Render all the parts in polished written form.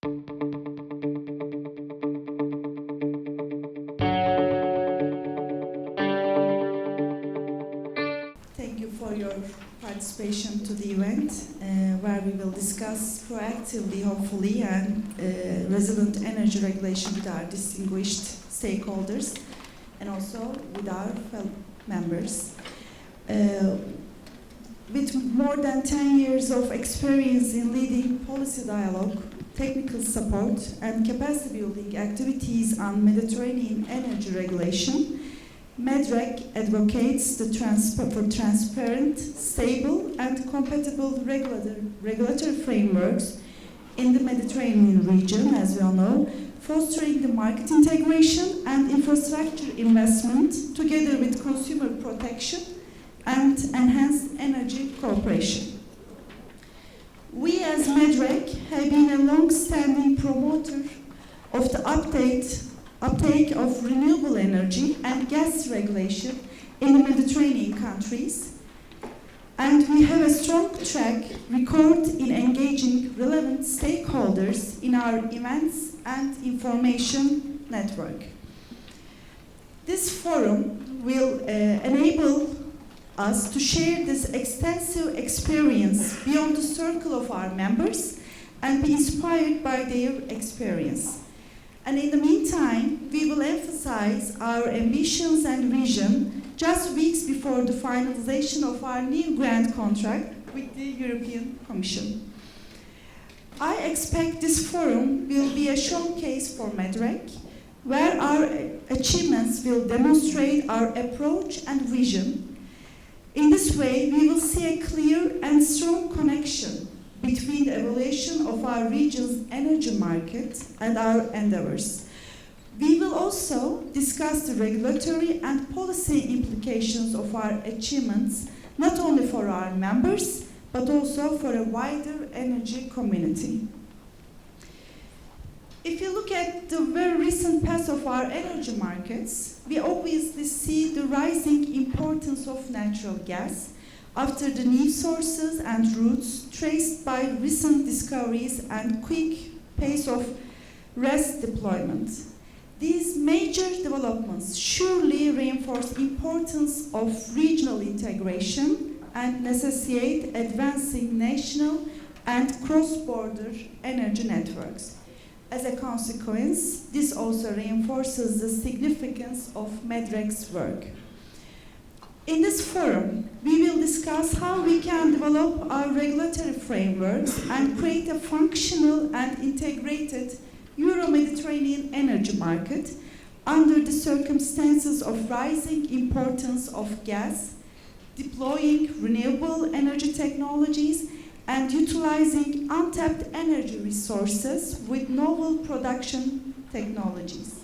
Thank you for your participation to the event, where we will discuss proactively, hopefully, and resilient energy regulation with our distinguished stakeholders and also with our fellow members. With more than 10 years of experience in leading policy dialogue, technical support, and capacity building activities on Mediterranean energy regulation, MEDREG advocates for transparent, stable, and compatible regulatory frameworks in the Mediterranean region, as we all know, fostering the market integration and infrastructure investment together with consumer protection and enhanced energy cooperation. We as MEDREG have been a long-standing promoter of the uptake of renewable energy and gas regulation in the Mediterranean countries, and we have a strong track record in engaging relevant stakeholders in our events and information network. This forum will enable us to share this extensive experience beyond the circle of our members and be inspired by their experience. And in the meantime, we will emphasize our ambitions and vision just weeks before the finalization of our new grant contract with the European Commission. I expect this forum will be a showcase for MEDREG, where our achievements will demonstrate our approach and vision. In this way, we will see a clear and strong connection between the evaluation of our region's energy market and our endeavors. We will also discuss the regulatory and policy implications of our achievements, not only for our members, but also for a wider energy community. If you look at the very recent past of our energy markets, we obviously see the rising importance of natural gas after the new sources and routes traced by recent discoveries and quick pace of RES deployment. These major developments surely reinforce the importance of regional integration and necessitate advancing national and cross-border energy networks. As a consequence, this also reinforces the significance of MEDREG's work. In this forum, we will discuss how we can develop our regulatory frameworks and create a functional and integrated Euro-Mediterranean energy market under the circumstances of rising importance of gas, deploying renewable energy technologies, and utilizing untapped energy resources with novel production technologies.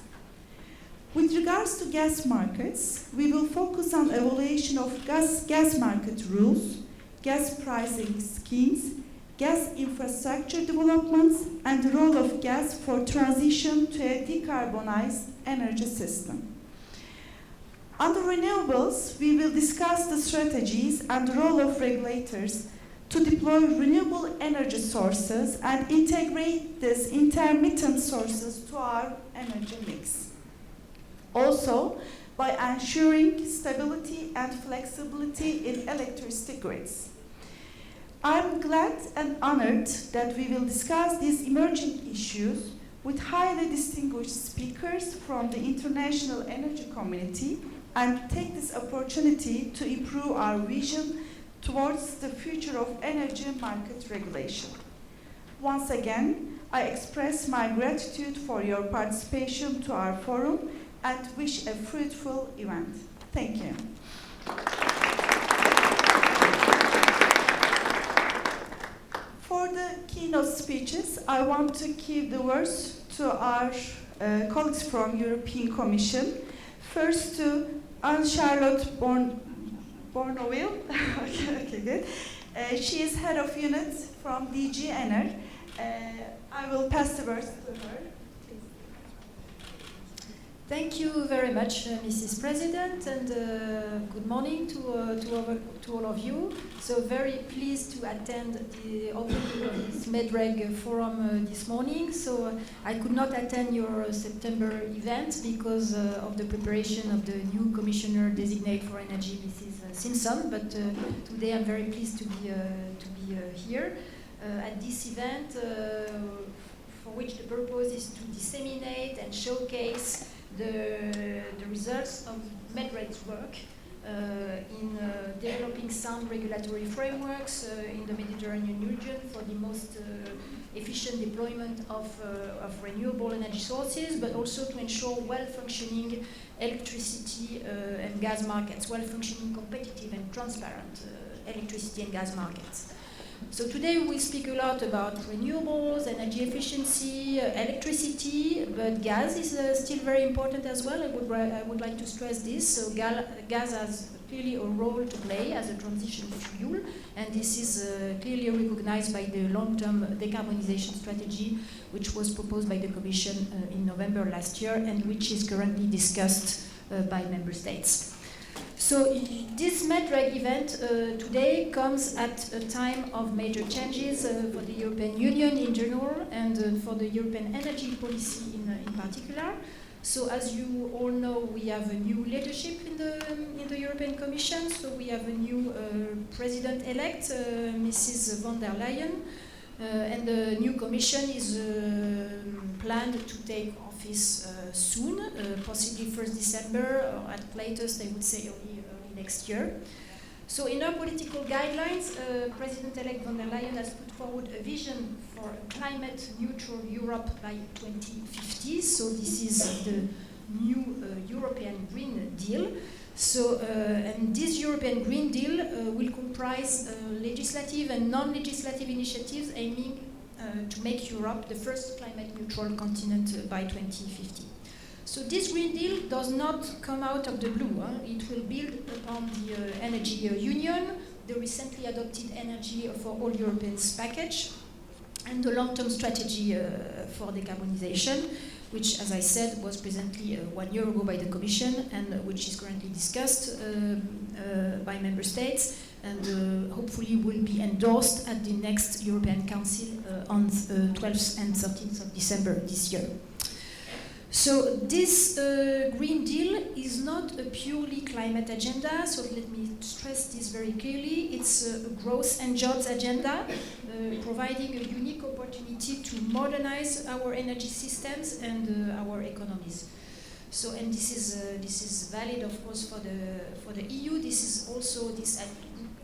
With regards to gas markets, we will focus on evaluation of gas market rules, gas pricing schemes, gas infrastructure developments, and the role of gas for transition to a decarbonized energy system. Under renewables, we will discuss the strategies and the role of regulators to deploy renewable energy sources and integrate these intermittent sources to our energy mix. Also, by ensuring stability and flexibility in electricity grids. I'm glad and honored that we will discuss these emerging issues with highly distinguished speakers from the international energy community and take this opportunity to improve our vision towards the future of energy market regulation. Once again, I express my gratitude for your participation to our forum and wish a fruitful event. Thank you. For the keynote speeches, I want to give the words to our colleagues from European Commission. First to Anne-Charlotte Bournoville. Okay, good. She is head of unit from DG ENER. I will pass the words to her. Thank you very much, Mrs. President, and good morning to all of you. So very pleased to attend the opening of this MEDREG forum this morning. So I could not attend your September event because of the preparation of the new Commissioner designate for Energy, Mrs. Simpson. But today I'm very pleased to be here at this event, for which the purpose is to disseminate and showcase the results of MEDREG's work in developing sound regulatory frameworks in the Mediterranean region for the most efficient deployment of renewable energy sources, but also to ensure well-functioning electricity and gas markets, well-functioning, competitive and transparent electricity and gas markets. So today we speak a lot about renewables, energy efficiency, electricity, but gas is still very important as well. I would like to stress this. So gas has clearly a role to play as a transition fuel, and this is clearly recognized by the long-term decarbonization strategy, which was proposed by the Commission in November last year, and which is currently discussed by member states. So this MEDREG event today comes at a time of major changes for the European Union in general and for the European energy policy in particular. So as you all know, we have a new leadership in the European Commission. So we have a new president-elect, Mrs. von der Leyen, and the new Commission is planned to take office soon, possibly 1st December, or at latest, I would say early next year. So in our political guidelines, President-elect von der Leyen has put forward a vision for a climate-neutral Europe by 2050. So this is the new European Green Deal. So, and this European Green Deal will comprise legislative and non-legislative initiatives aiming to make Europe the first climate-neutral continent by 2050. So this Green Deal does not come out of the blue. It will build upon the Energy Union, the recently adopted Energy for All Europeans package, and the long-term strategy for decarbonization, which, as I said, was presently 1 year ago by the Commission and which is currently discussed by member states and hopefully will be endorsed at the next European Council on 12th and 13th of December this year. So this Green Deal is not a purely climate agenda, so let me stress this very clearly. It's a growth and jobs agenda, providing a unique opportunity to modernize our energy systems and our economies. So, and this is valid, of course, for the EU. This is also this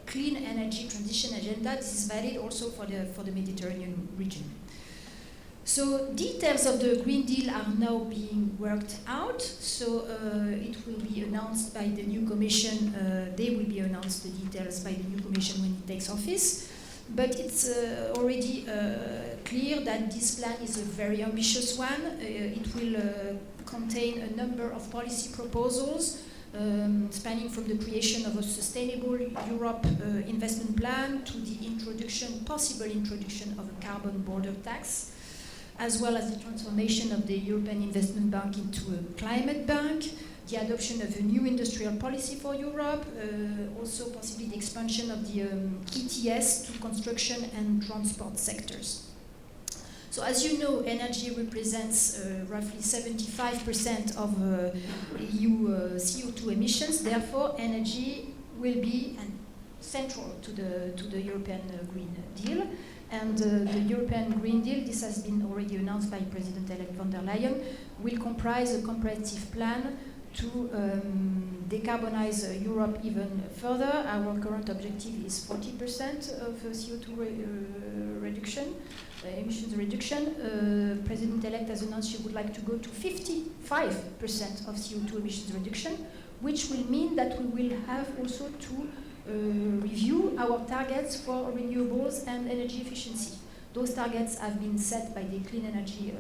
clean energy transition agenda. This is valid also for the Mediterranean region. So details of the Green Deal are now being worked out. So it will be announced by the new Commission. They will be announced the details by the new Commission when it takes office. But it's already clear that this plan is a very ambitious one. It will contain a number of policy proposals spanning from the creation of a sustainable Europe investment plan to the possible introduction of a carbon border tax, as well as the transformation of the European Investment Bank into a climate bank, the adoption of a new industrial policy for Europe, also possibly the expansion of the ETS to construction and transport sectors. So as you know, energy represents roughly 75% of EU CO2 emissions. Therefore, energy will be central to the European Green Deal. And the European Green Deal, this has been already announced by President-elect von der Leyen, will comprise a comprehensive plan to decarbonize Europe even further. Our current objective is 40% of CO2 reduction, emissions reduction. President-elect has announced she would like to go to 55% of CO2 emissions reduction, which will mean that we will have also to review our targets for renewables and energy efficiency. Those targets have been set by the Clean Energy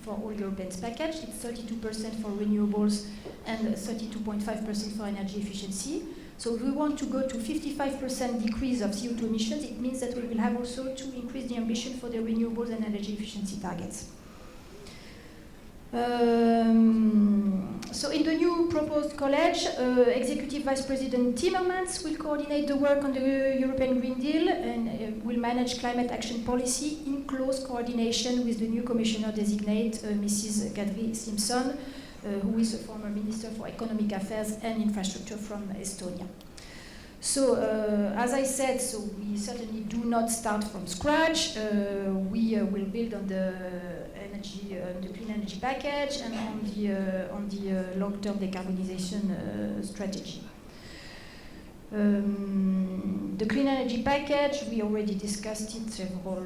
for All Europeans package. It's 32% for renewables and 32.5% for energy efficiency. So if we want to go to 55% decrease of CO2 emissions, it means that we will have also to increase the ambition for the renewables and energy efficiency targets. So in the new proposed college, Executive Vice President Timmermans will coordinate the work on the European Green Deal and will manage climate action policy in close coordination with the new Commissioner designate, Mrs. Kadri Simpson, who is a former Minister for Economic Affairs and Infrastructure from Estonia. So, as I said, so we certainly do not start from scratch. We will build on the energy, the clean energy package, and on the long-term decarbonization strategy. The clean energy package, we already discussed it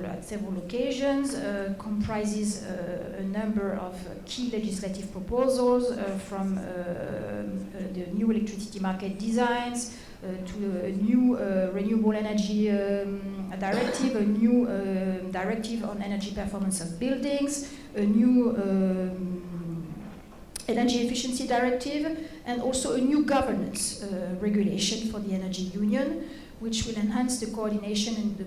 at several occasions, comprises a number of key legislative proposals from the new electricity market designs, to a new renewable energy directive, a new directive on energy performance of buildings, a new energy efficiency directive, and also a new governance regulation for the energy union, which will enhance the coordination and the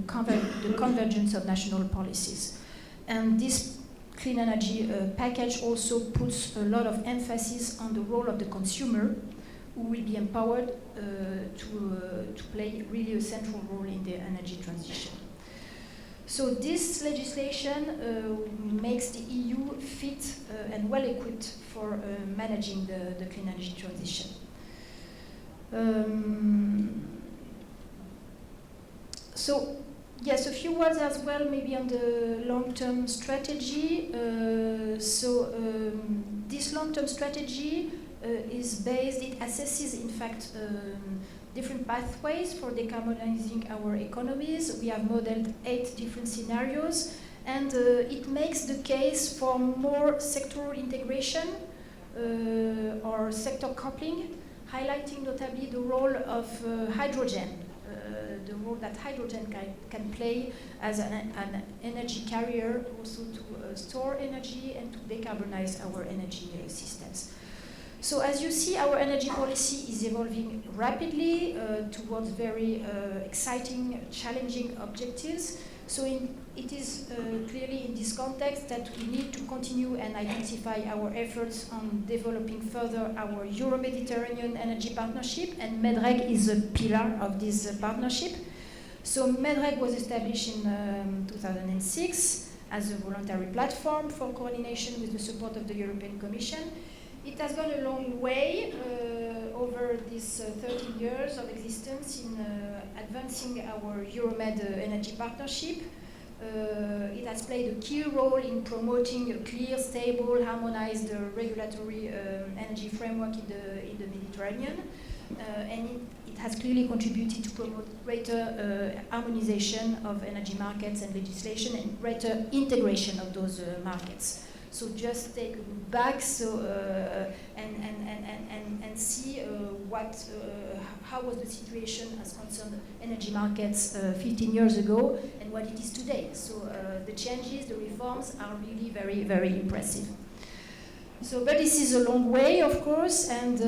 convergence of national policies. And this clean energy package also puts a lot of emphasis on the role of the consumer, who will be empowered to play really a central role in the energy transition. So this legislation makes the EU fit and well equipped for managing the clean energy transition. So yes, a few words as well maybe on the long-term strategy. This long-term strategy is based, it assesses in fact different pathways for decarbonizing our economies. We have modeled 8 different scenarios, and it makes the case for more sectoral integration or sector coupling, highlighting notably the role of hydrogen, the role that hydrogen can play as an energy carrier, also to store energy and to decarbonize our energy systems. So as you see, our energy policy is evolving rapidly towards very exciting, challenging objectives. So it is clearly in this context that we need to continue and intensify our efforts on developing further our Euro-Mediterranean energy partnership, and MEDREG is a pillar of this partnership. So MEDREG was established in 2006 as a voluntary platform for coordination with the support of the European Commission. It has gone a long way over these 13 years of existence in advancing our Euromed energy partnership. It has played a key role in promoting a clear, stable, harmonized regulatory energy framework in the Mediterranean. And it has clearly contributed to promote greater harmonization of energy markets and legislation and greater integration of those markets. So just take a look back, and see how was the situation as concerned energy markets 15 years ago and what it is today. So the changes, the reforms are really very, very impressive. So, but this is a long way, of course, and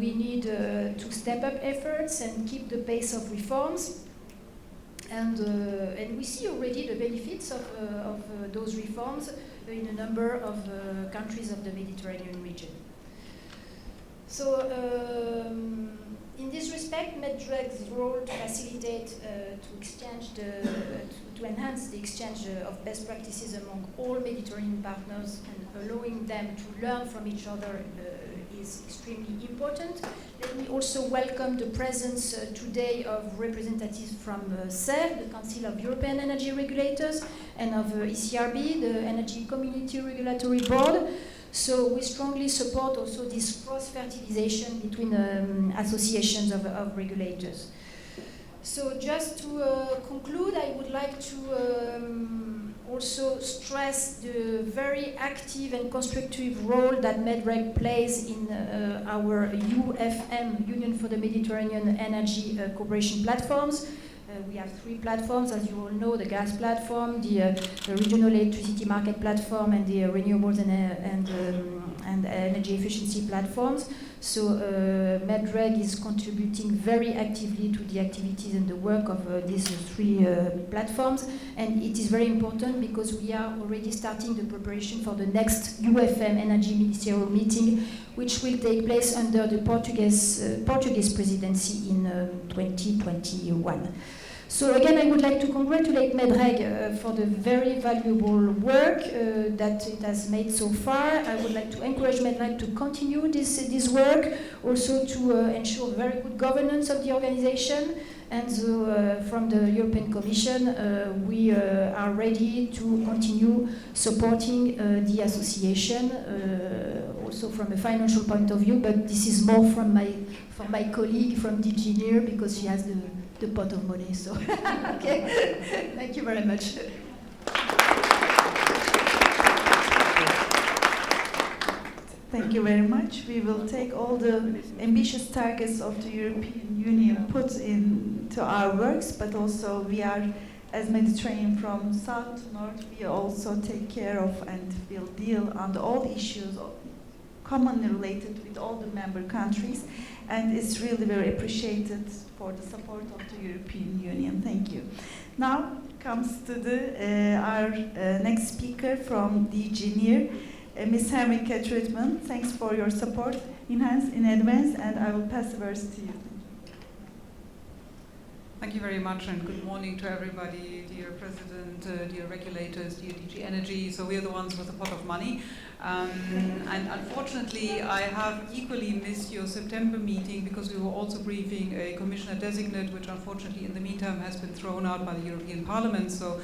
we need to step up efforts and keep the pace of reforms. And we see already the benefits of those reforms in a number of countries of the Mediterranean region. So, in this respect, MEDREG's role to facilitate, to enhance the exchange of best practices among all Mediterranean partners and allowing them to learn from each other is extremely important. Let me also welcome the presence today of representatives from CER, the Council of European Energy Regulators, and of ECRB, the Energy Community Regulatory Board. So we strongly support also this cross-fertilization between associations of regulators. So just to conclude, I would like to also stress the very active and constructive role that MEDREG plays in our UFM, Union for the Mediterranean Energy Cooperation platforms. We have 3 platforms, as you all know, the gas platform, the regional electricity market platform, and the renewables and and energy efficiency platforms. So MEDREG is contributing very actively to the activities and the work of these three platforms, and it is very important because we are already starting the preparation for the next UFM Energy Ministerial meeting, which will take place under the Portuguese presidency in 2021. So again, I would like to congratulate MEDREG for the very valuable work that it has made so far. I would like to encourage MEDREG to continue this work, also to ensure very good governance of the organization. And so, from the European Commission, we are ready to continue supporting the association, also from a financial point of view, but this is more from my colleague from DG ENER, because she has the pot of money. So, okay, thank you very much. Thank you very much. We will take all the ambitious targets of the European Union put into our works, but also we are, as Mediterranean from south to north, we also take care of and will deal on all issues commonly related with all the member countries, and it's really very appreciated for the support of the European Union. Thank you. Now comes to our next speaker from DG ENER, Ms. Henrike Trautmann. Thanks for your support in advance, and I will pass the words to you. Thank you very much, and good morning to everybody, dear President, dear regulators, dear DG Energy. So we are the ones with a pot of money. And unfortunately, I have equally missed your September meeting because we were also briefing a commissioner designate, which unfortunately in the meantime has been thrown out by the European Parliament. So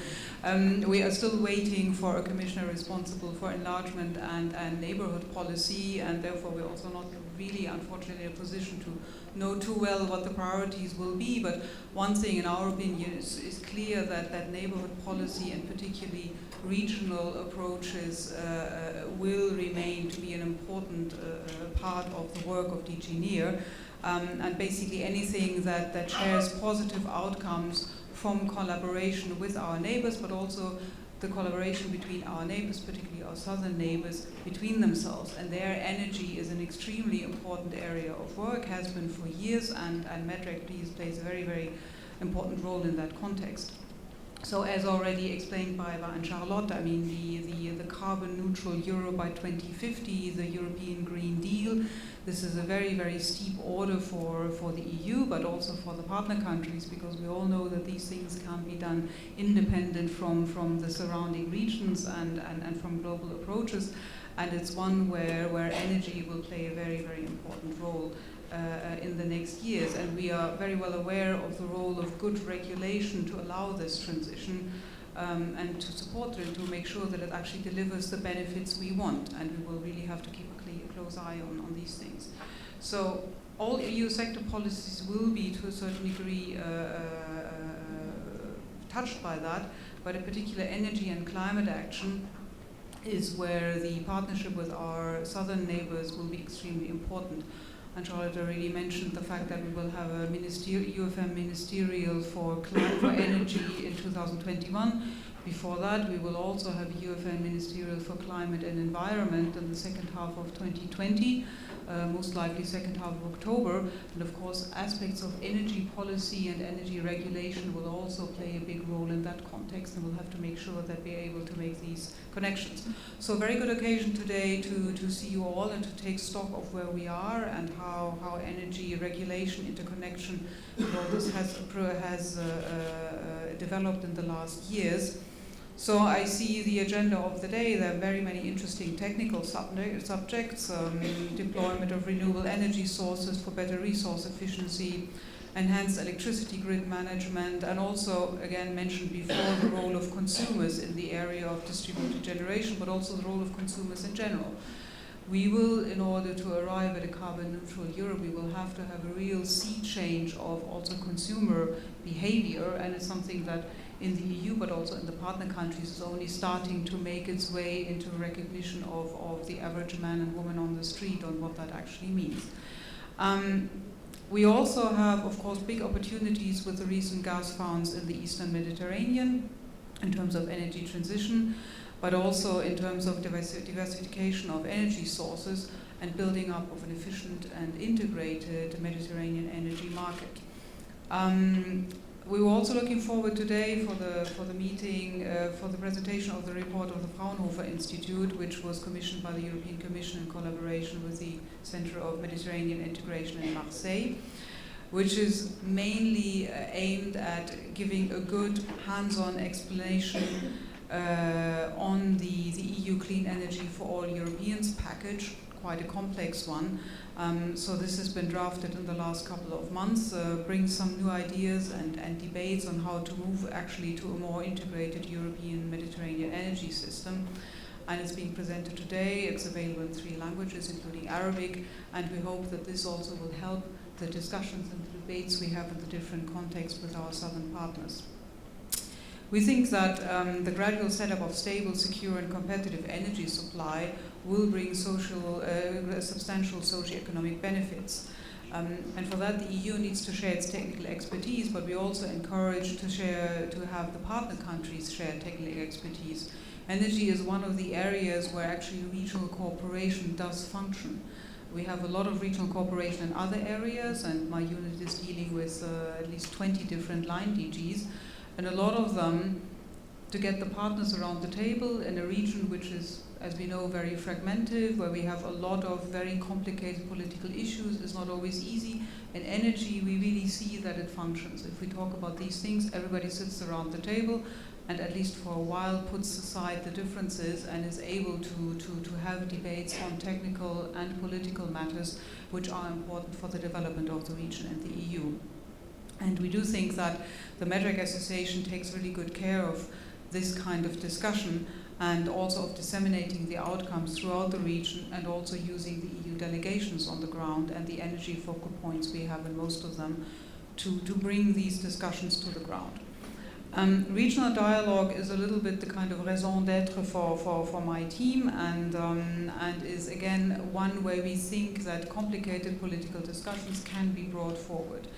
we are still waiting for a commissioner responsible for enlargement and neighborhood policy, and therefore we're also not really, unfortunately, in a position to know too well what the priorities will be. But one thing, in our opinion, is clear that neighborhood policy, and particularly regional approaches, will remain to be an important part of the work of DG ENER, and basically anything that shares positive outcomes from collaboration with our neighbors, but also the collaboration between our neighbors, particularly our southern neighbors, between themselves. And their energy is an extremely important area of work, has been for years, and MEDREG plays a very, very important role in that context. So as already explained by Charlotte, I mean, the carbon neutral euro by 2050, the European Green Deal, this is a very, very steep order for the EU, but also for the partner countries, because we all know that these things can't be done independent from the surrounding regions and from global approaches. And it's one where energy will play a very, very important role in the next years. And we are very well aware of the role of good regulation to allow this transition, and to support it, to make sure that it actually delivers the benefits we want. And we will really have to keep a close eye on these things. So all EU sector policies will be, to a certain degree, touched by that, but in particular energy and climate action is where the partnership with our southern neighbors will be extremely important. And Charlotte already mentioned the fact that we will have a UFM ministerial for energy in 2021. Before that, we will also have a UFM ministerial for climate and environment in the second half of 2020, most likely second half of October. And of course, aspects of energy policy and energy regulation will also play a big role in that context, and we'll have to make sure that we're able to make these connections. So a very good occasion today to see you all and to take stock of where we are and how energy regulation, interconnection, and all this has developed in the last years. So I see the agenda of the day. There are very many interesting technical subjects, deployment of renewable energy sources for better resource efficiency, enhanced electricity grid management, and also, again, mentioned before, the role of consumers in the area of distributed generation, but also the role of consumers in general. We will, in order to arrive at a carbon neutral Europe, we will have to have a real sea change of also consumer behavior, and it's something that in the EU, but also in the partner countries, is only starting to make its way into recognition of the average man and woman on the street on what that actually means. We also have, of course, big opportunities with the recent gas founds in the Eastern Mediterranean in terms of energy transition. but also in terms of diversification of energy sources and building up of an efficient and integrated Mediterranean energy market. We were also looking forward today for the meeting, for the presentation of the report of the Fraunhofer Institute, which was commissioned by the European Commission in collaboration with the Center of Mediterranean Integration in Marseille, which is mainly aimed at giving a good hands-on explanation on the EU Clean Energy for All Europeans package, quite a complex one. So this has been drafted in the last couple of months, brings some new ideas and debates on how to move actually to a more integrated European Mediterranean energy system. And it's being presented today. It's available in 3 languages, including Arabic, and we hope that this also will help the discussions and the debates we have in the different contexts with our southern partners. We think that the gradual setup of stable, secure and competitive energy supply will bring substantial socio-economic benefits. And for that, the EU needs to share its technical expertise, but we also encourage to have the partner countries share technical expertise. Energy is one of the areas where actually regional cooperation does function. We have a lot of regional cooperation in other areas, and my unit is dealing with at least 20 different line DGs, and a lot of them, to get the partners around the table in a region which is, as we know, very fragmented, where we have a lot of very complicated political issues, is not always easy. In energy, we really see that it functions. If we talk about these things, everybody sits around the table and at least for a while puts aside the differences and is able to have debates on technical and political matters which are important for the development of the region and the EU. And we do think that the MEDREG Association takes really good care of this kind of discussion and also of disseminating the outcomes throughout the region and also using the EU delegations on the ground and the energy focal points we have in most of them to bring these discussions to the ground. Regional dialogue is a little bit the kind of raison d'etre for my team and is again one where we think that complicated political discussions can be brought forward.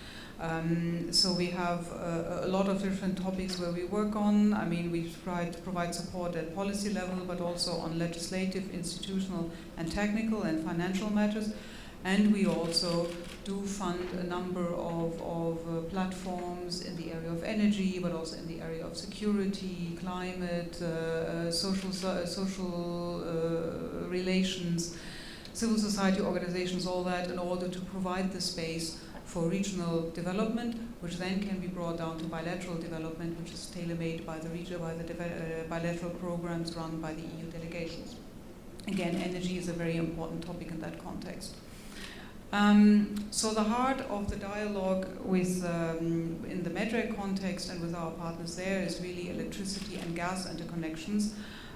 So we have a lot of different topics where we work on. I mean, we try to provide support at policy level, but also on legislative, institutional, and technical and financial matters. And we also do fund a number of platforms in the area of energy, but also in the area of security, climate, social relations, civil society organizations, all that, in order to provide the space for regional development, which then can be brought down to bilateral development, which is tailor-made by the region, by the bilateral programs run by the EU delegations. Again, energy is a very important topic in that context. So the heart of the dialogue with, in the MEDREG context and with our partners there is really electricity and gas interconnections,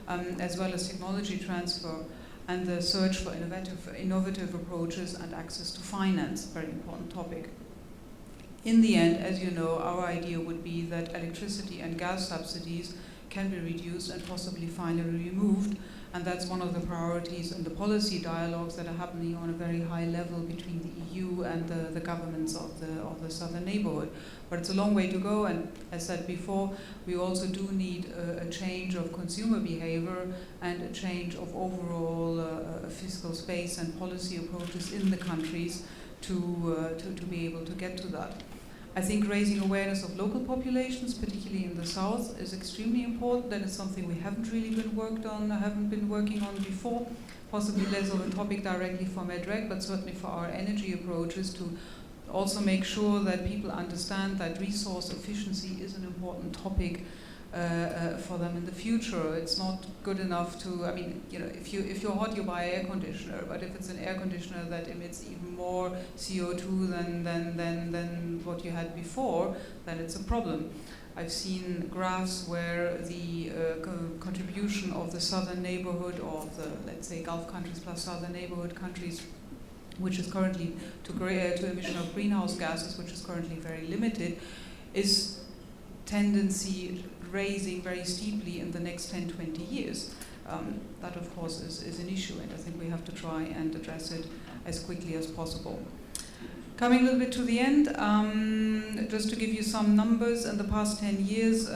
as well as technology transfer and the search for innovative approaches and access to finance, very important topic. In the end, as you know, our idea would be that electricity and gas subsidies can be reduced and possibly finally removed, and that's one of the priorities in the policy dialogues that are happening on a very high level between the EU and the governments of the southern neighborhood. But it's a long way to go, and as said before, we also do need a change of consumer behavior and a change of overall fiscal space and policy approaches in the countries to be able to get to that. I think raising awareness of local populations, particularly in the south, is extremely important. That is something we haven't really been working on before. Possibly less of a topic directly for MEDREG, but certainly for our energy approaches, to also make sure that people understand that resource efficiency is an important topic for them in the future. It's not good enough to, I mean, you know, if you're hot, you buy an air conditioner, but if it's an air conditioner that emits even more CO2 than what you had before, then it's a problem. I've seen graphs where the contribution of the southern neighborhood, or the, let's say, Gulf countries plus southern neighborhood countries, which is currently to emission of greenhouse gases, which is currently very limited, is tendency raising very steeply in the next 10-20 years. That, of course, is an issue, and I think we have to try and address it as quickly as possible. Coming a little bit to the end, just to give you some numbers, in the past 10 years,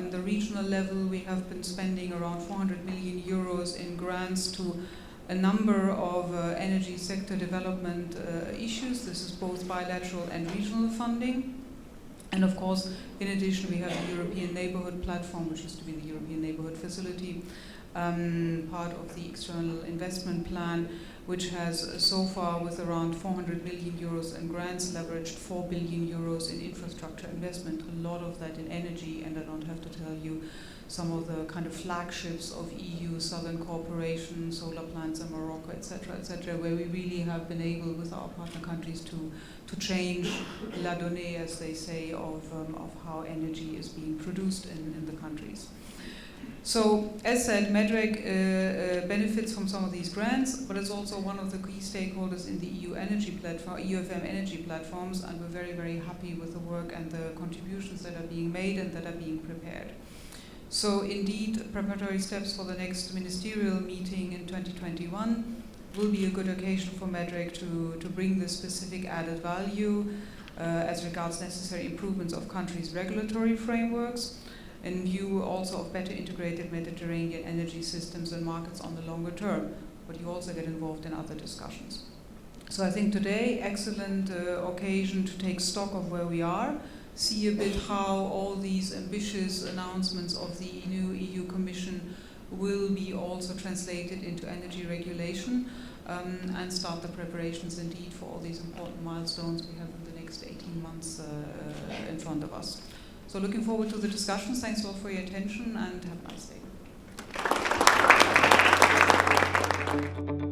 on the regional level, we have been spending around 400 million euros in grants to a number of energy sector development issues. This is both bilateral and regional funding. And of course, in addition, we have the European Neighbourhood Platform, which used to be the European Neighbourhood Facility, part of the external investment plan, which has so far, with around 400 million euros in grants, leveraged 4 billion euros in infrastructure investment, a lot of that in energy, and I don't have to tell you some of the kind of flagships of EU, Southern Cooperation, solar plants in Morocco, etc., where we really have been able, with our partner countries, to change la donnée, as they say, of how energy is being produced in the countries. So, as said, MEDREG benefits from some of these grants, but it's also one of the key stakeholders in the EU energy platform, EUFM energy platforms, and we're very, very happy with the work and the contributions that are being made and that are being prepared. So, indeed, preparatory steps for the next ministerial meeting in 2021 will be a good occasion for MEDREG to bring this specific added value as regards necessary improvements of countries' regulatory frameworks, in view also of better integrated Mediterranean energy systems and markets on the longer term, but you also get involved in other discussions. So I think today, excellent occasion to take stock of where we are, see a bit how all these ambitious announcements of the new EU Commission will be also translated into energy regulation, and start the preparations indeed for all these important milestones we have in the next 18 months in front of us. So looking forward to the discussions. Thanks a lot for your attention and have a nice day.